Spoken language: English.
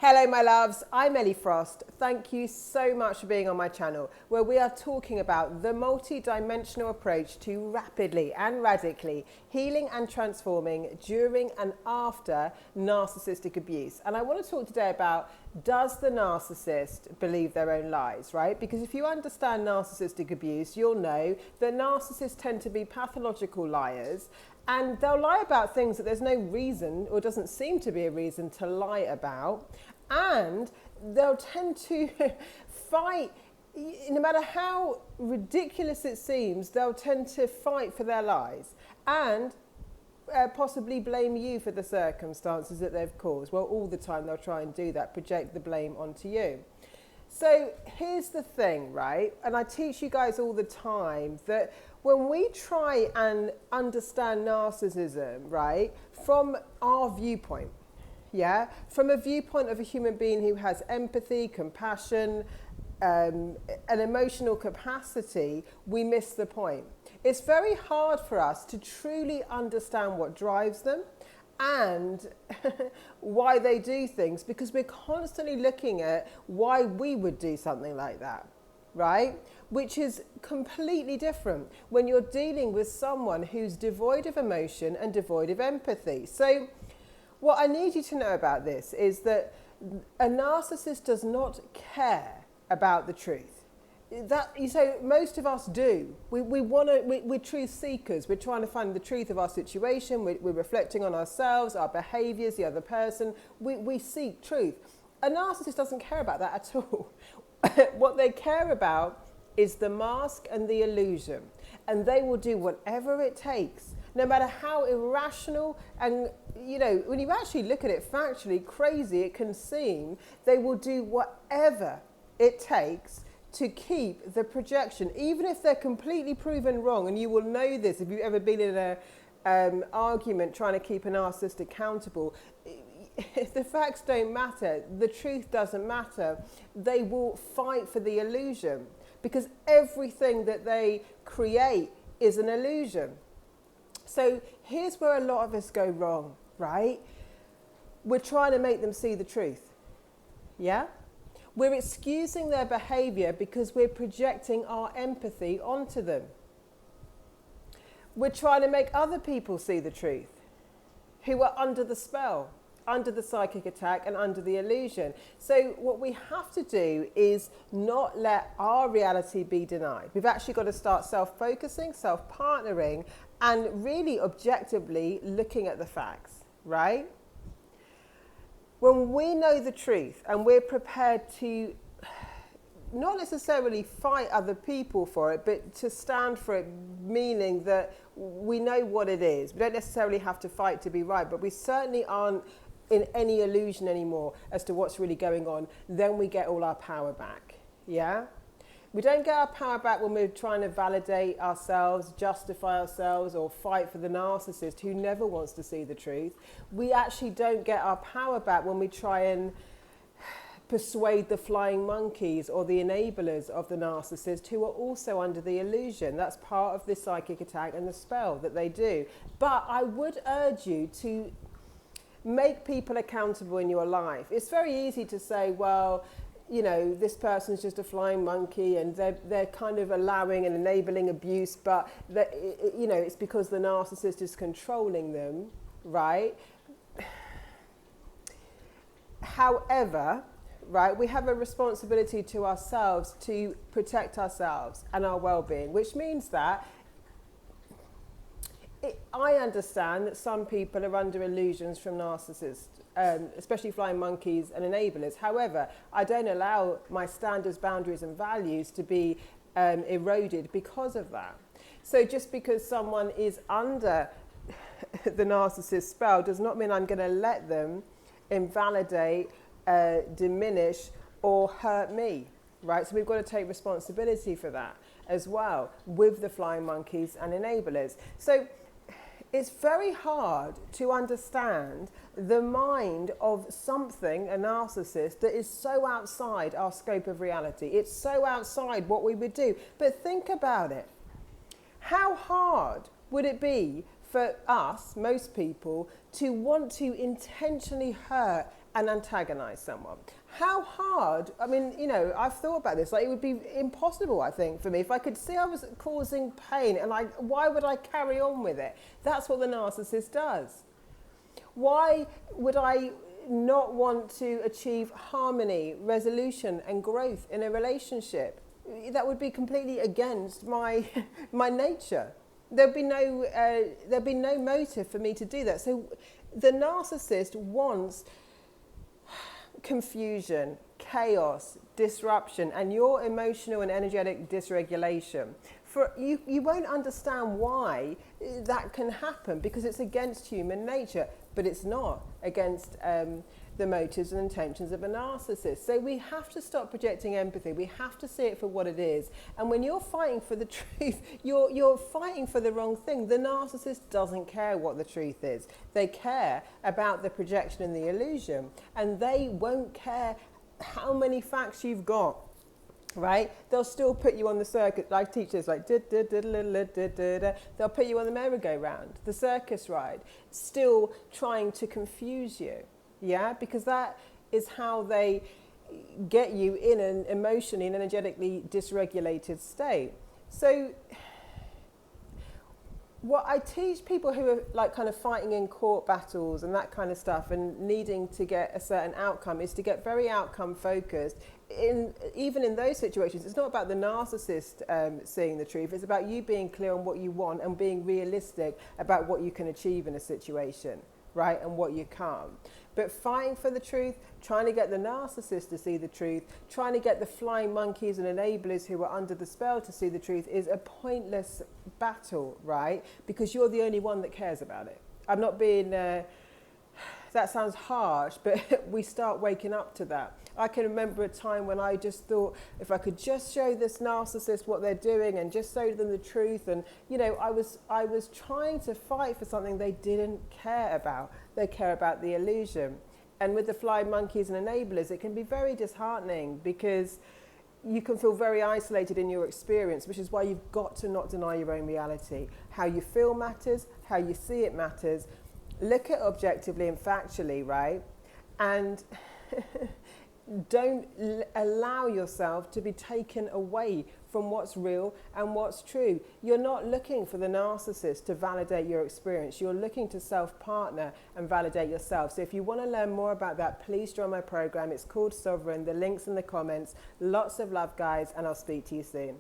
Hello my loves, I'm Ellie Frost. Thank you so much for being on my channel where we are talking about the multi-dimensional approach to rapidly and radically healing and transforming during and after narcissistic abuse. And I want to talk today about, does the narcissist believe their own lies, right? Because if you understand narcissistic abuse, you'll know that narcissists tend to be pathological liars, and they'll lie about things that there's no reason or doesn't seem to be a reason to lie about. And they'll tend to fight, no matter how ridiculous it seems, they'll tend to fight for their lies and possibly blame you for the circumstances that they've caused. Well, all the time they'll try and do that, project the blame onto you. So here's the thing, right? And I teach you guys all the time that when we try and understand narcissism, right, from our viewpoint, yeah, from a viewpoint of a human being who has empathy, compassion, an emotional capacity, we miss the point. It's very hard for us to truly understand what drives them and why they do things, because we're constantly looking at why we would do something like that, right? Which is completely different when you're dealing with someone who's devoid of emotion and devoid of empathy. So what I need you to know about this is that a narcissist does not care about the truth. So most of us do. We're truth seekers. We're trying to find the truth of our situation. We're reflecting on ourselves, our behaviours, the other person. We seek truth. A narcissist doesn't care about that at all. What they care about is the mask and the illusion. And they will do whatever it takes, no matter how irrational and, you know, when you actually look at it factually, crazy it can seem, they will do whatever it takes to keep the projection, even if they're completely proven wrong. And you will know this if you've ever been in an argument trying to keep a narcissist accountable. If the facts don't matter, the truth doesn't matter, they will fight for the illusion, because everything that they create is an illusion. So here's where a lot of us go wrong, right? We're trying to make them see the truth, yeah? We're excusing their behaviour because we're projecting our empathy onto them. We're trying to make other people see the truth, who are under the spell, under the psychic attack and under the illusion. So what we have to do is not let our reality be denied. We've actually got to start self-focusing, self-partnering, and really objectively looking at the facts, right? When we know the truth and we're prepared to not necessarily fight other people for it, but to stand for it, meaning that we know what it is. We don't necessarily have to fight to be right, but we certainly aren't in any illusion anymore as to what's really going on. Then we get all our power back, yeah? We don't get our power back when we're trying to validate ourselves, justify ourselves, or fight for the narcissist who never wants to see the truth. We actually don't get our power back when we try and persuade the flying monkeys or the enablers of the narcissist who are also under the illusion. That's part of the psychic attack and the spell that they do. But I would urge you to make people accountable in your life. It's very easy to say, well, you know, this person's just a flying monkey and they're kind of allowing and enabling abuse, but you know, it's because the narcissist is controlling them, right? However, right, we have a responsibility to ourselves to protect ourselves and our well-being, which means that I understand that some people are under illusions from narcissists, especially flying monkeys and enablers. However, I don't allow my standards, boundaries and values to be eroded because of that. So just because someone is under the narcissist spell does not mean I'm going to let them invalidate, diminish or hurt me, right? So we've got to take responsibility for that as well with the flying monkeys and enablers. So it's very hard to understand the mind of something, a narcissist, that is so outside our scope of reality. It's so outside what we would do. But think about it. How hard would it be for us, most people, to want to intentionally hurt and antagonize someone. How hard, I mean, you know, I've thought about this, like it would be impossible, I think, for me. If I could see I was causing pain, and why would I carry on with it? That's what the narcissist does. Why would I not want to achieve harmony, resolution, and growth in a relationship? That would be completely against my nature. There'd be no motive for me to do that. So the narcissist wants confusion, chaos, disruption, and your emotional and energetic dysregulation. For you won't understand why that can happen, because it's against human nature, but it's not against the motives and intentions of a narcissist. So we have to stop projecting empathy. We have to see it for what it is. And when you're fighting for the truth, you're fighting for the wrong thing. The narcissist doesn't care what the truth is. They care about the projection and the illusion. And they won't care how many facts you've got. Right? They'll still put you on the circuit. I teach this like they'll put you on the merry-go-round, the circus ride, still trying to confuse you. Yeah, because that is how they get you in an emotionally and energetically dysregulated state. So what I teach people who are like kind of fighting in court battles and that kind of stuff and needing to get a certain outcome is to get very outcome focused. Even in those situations, it's not about the narcissist seeing the truth. It's about you being clear on what you want and being realistic about what you can achieve in a situation, right, and what you can't. But fighting for the truth, trying to get the narcissist to see the truth, trying to get the flying monkeys and enablers who are under the spell to see the truth is a pointless battle, right? Because you're the only one that cares about it. I'm not being, that sounds harsh, but we start waking up to that. I can remember a time when I just thought, if I could just show this narcissist what they're doing and just show them the truth, and you know, I was trying to fight for something they didn't care about. They care about the illusion. And with the flying monkeys and enablers, it can be very disheartening because you can feel very isolated in your experience, which is why you've got to not deny your own reality. How you feel matters, how you see it matters. Look at it objectively and factually, right? And don't allow yourself to be taken away from what's real and what's true. You're not looking for the narcissist to validate your experience. You're looking to self-partner and validate yourself. So if you want to learn more about that, please join my program. It's called Sovereign. The link's in the comments. Lots of love, guys, and I'll speak to you soon.